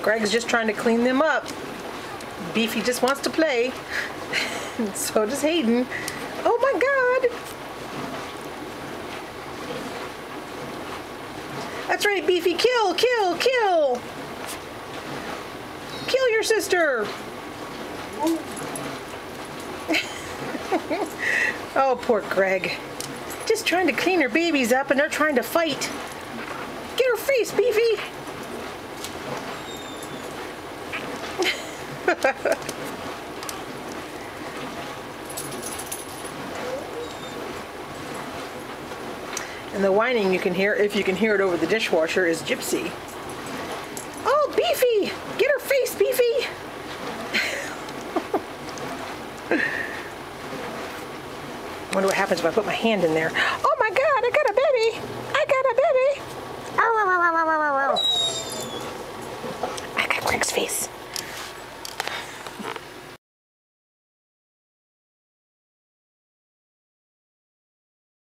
Greg's just trying to clean them up. Beefy just wants to play. So does Hayden. Oh my God. That's right, Beefy. Kill, kill, kill. Kill your sister. Oh, poor Greg. Just trying to clean her babies up and they're trying to fight. Get her face, Beefy. And the whining you can hear, if you can hear it over the dishwasher, is Gypsy. Oh, Beefy! Get her face, Beefy! Wonder what happens if I put my hand in there. Oh